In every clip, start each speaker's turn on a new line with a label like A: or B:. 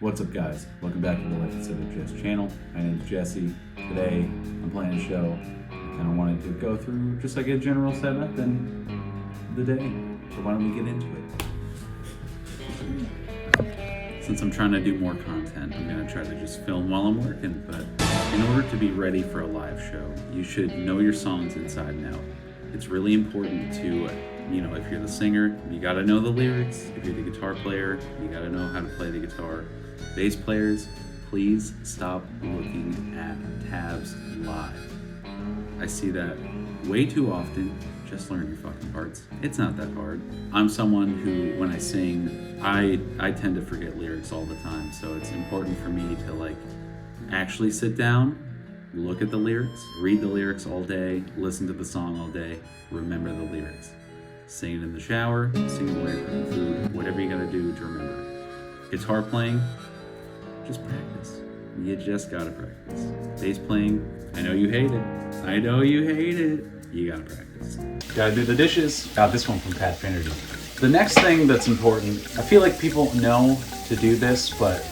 A: What's up, guys? Welcome back to the Life Instead of Jess channel. My name is Jesse. Today I'm playing a show. I kind of wanted to go through just like a general setup and the day. So why don't we get into it? Since I'm trying to do more content, I'm going to try to just film while I'm working. But in order to be ready for a live show, you should know your songs inside and out. It's really important to, if you're the singer, you got to know the lyrics. If you're the guitar player, you got to know how to play the guitar. Bass players, please stop looking at tabs live. I see that way too often. Just learn your fucking parts. It's not that hard. I'm someone who, when I sing, I tend to forget lyrics all the time. So it's important for me to actually sit down, look at the lyrics, read the lyrics all day, listen to the song all day, remember the lyrics. Sing it in the shower, sing it while you're cooking food, whatever you gotta do to remember. Guitar playing, just practice. You just gotta practice. Bass playing, I know you hate it. You gotta practice. Gotta do the dishes. Got this one from Pat Finnerty. The next thing that's important, I feel like people know to do this, but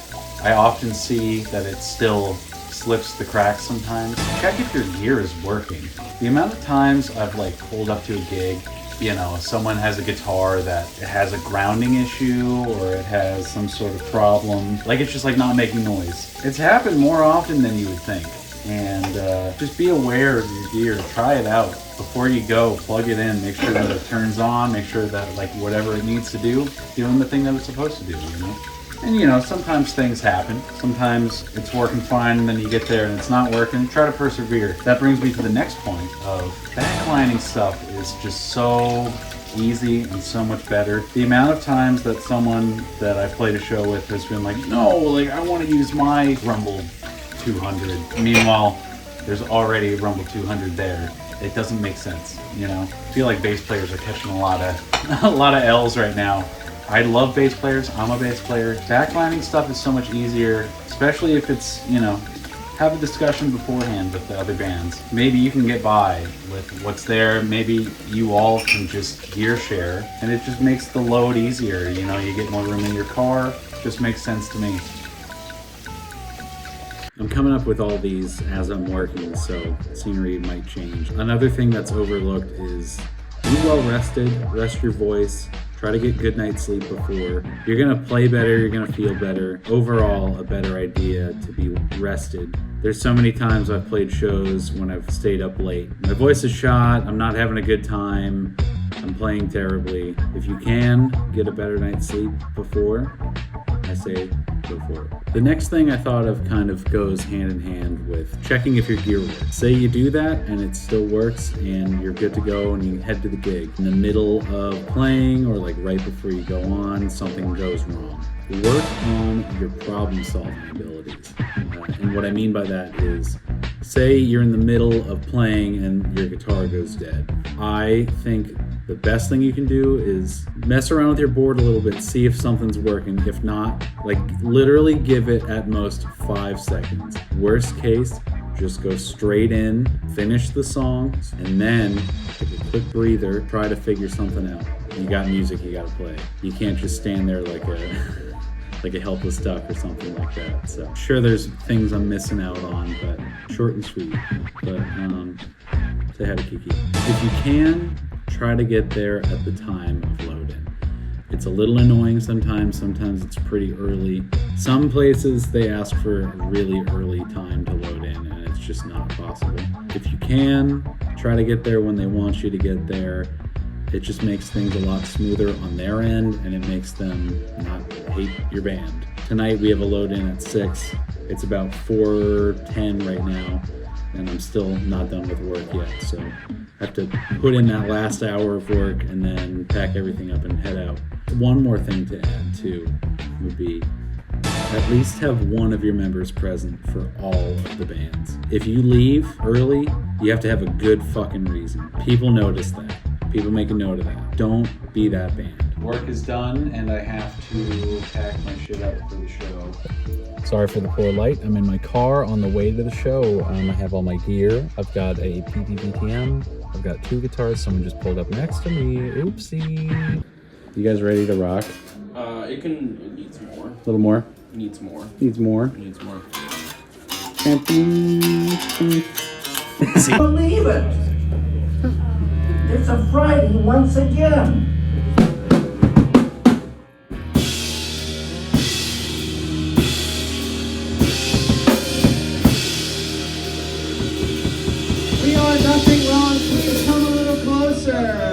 A: I often see that it still slips the cracks sometimes. Check if your gear is working. The amount of times I've pulled up to a gig, someone has a guitar that has a grounding issue or it has some sort of problem, it's just not making noise. It's happened more often than you would think. And just be aware of your gear. Try it out before you go. Plug it in. Make sure that it turns on. Make sure that whatever it needs to do, doing the thing that it's supposed to do. And sometimes things happen. Sometimes it's working fine, and then you get there and it's not working. Try to persevere. That brings me to the next point of backlining stuff is just so easy and so much better. The amount of times that someone that I played a show with has been no, I want to use my Rumble 200. Meanwhile, there's already a Rumble 200 there. It doesn't make sense, I feel like bass players are catching a lot of L's right now. I love bass players. I'm a bass player. Backlining stuff is so much easier, especially if it's, have a discussion beforehand with the other bands. Maybe you can get by with what's there. Maybe you all can just gear share, and it just makes the load easier. You get more room in your car. Just makes sense to me. I'm coming up with all these as I'm working, so scenery might change. Another thing that's overlooked is be well rested, rest your voice. Try to get good night's sleep before. You're gonna play better, you're gonna feel better. Overall, a better idea to be rested. There's so many times I've played shows when I've stayed up late. My voice is shot, I'm not having a good time, I'm playing terribly. If you can get a better night's sleep before, I say go for it. The next thing I thought of kind of goes hand in hand with checking if your gear works. Say you do that and it still works and you're good to go and you head to the gig. In the middle of playing or right before you go on, something goes wrong. Work on your problem solving abilities. And what I mean by that is, say you're in the middle of playing and your guitar goes dead. I think the best thing you can do is mess around with your board a little bit, see if something's working. If not, literally give it at most 5 seconds. Worst case, just go straight in, finish the song, and then take a quick breather, try to figure something out. You got music you gotta play. You can't just stand there like a helpless duck or something like that. So sure, there's things I'm missing out on, but short and sweet. But say hi to Kiki. If you can, try to get there at the time of load-in. It's a little annoying sometimes it's pretty early. Some places they ask for a really early time to load in and it's just not possible. If you can, try to get there when they want you to get there. It just makes things a lot smoother on their end and it makes them not hate your band. Tonight we have a load in at 6. It's about 4:10 right now and I'm still not done with work yet. So I have to put in that last hour of work and then pack everything up and head out. One more thing to add too would be at least have one of your members present for all of the bands. If you leave early, you have to have a good fucking reason. People notice that. People make a note of that. Don't be that band. Work is done and I have to pack my shit up for the show. Sorry for the poor light. I'm in my car on the way to the show. I have all my gear. I've got a PPBTM. I've got 2 guitars. Someone just pulled up next to me. Oopsie. You guys ready to rock?
B: It needs more.
A: A little more?
B: Needs more.
A: Needs more.
B: Needs more.
C: Can't believe it! It's a Friday once again.
D: We are Nothing Wrong. Please come a little closer.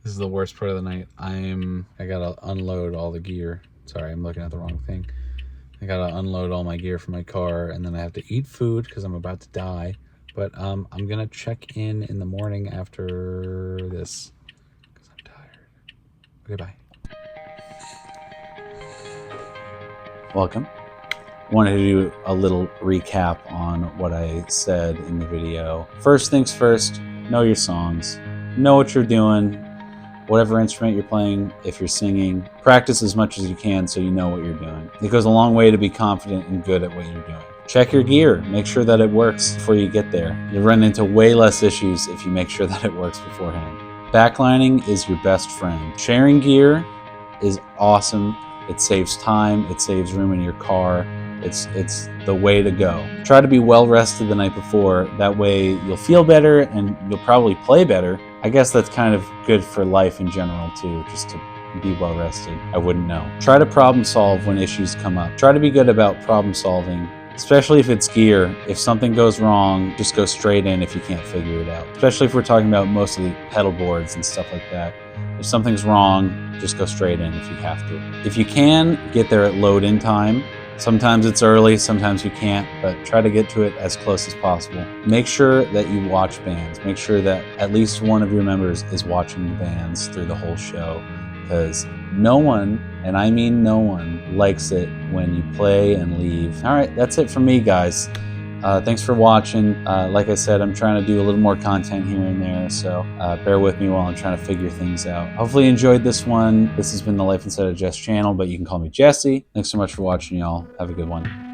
A: This is the worst part of the night. I gotta unload all the gear. Sorry, I'm looking at the wrong thing. I gotta unload all my gear from my car, and then I have to eat food because I'm about to die. But I'm gonna check in the morning after this because I'm tired. Okay, bye. Welcome. Wanted to do a little recap on what I said in the video. First things first, know your songs. Know what you're doing. Whatever instrument you're playing, if you're singing, practice as much as you can so you know what you're doing. It goes a long way to be confident and good at what you're doing. Check your gear. Make sure that it works before you get there. You'll run into way less issues if you make sure that it works beforehand. Backlining is your best friend. Sharing gear is awesome. It saves time. It saves room in your car. It's the way to go. Try to be well rested the night before. That way you'll feel better and you'll probably play better. I guess that's kind of good for life in general too, just to be well rested. I wouldn't know. Try to problem solve when issues come up. Try to be good about problem solving, especially if it's gear. If something goes wrong, just go straight in if you can't figure it out. Especially if we're talking about mostly pedal boards and stuff like that. If something's wrong, just go straight in if you have to. If you can, get there at load in time. Sometimes it's early, sometimes you can't, but try to get to it as close as possible. Make sure that you watch bands. Make sure that at least one of your members is watching the bands through the whole show, because no one, and I mean no one, likes it when you play and leave. All right, that's it from me, guys. Thanks for watching. Like I said, I'm trying to do a little more content here and there, so bear with me while I'm trying to figure things out. Hopefully you enjoyed this one. This has been the Life Inside of Jess channel, but you can call me Jesse. Thanks so much for watching, y'all. Have a good one.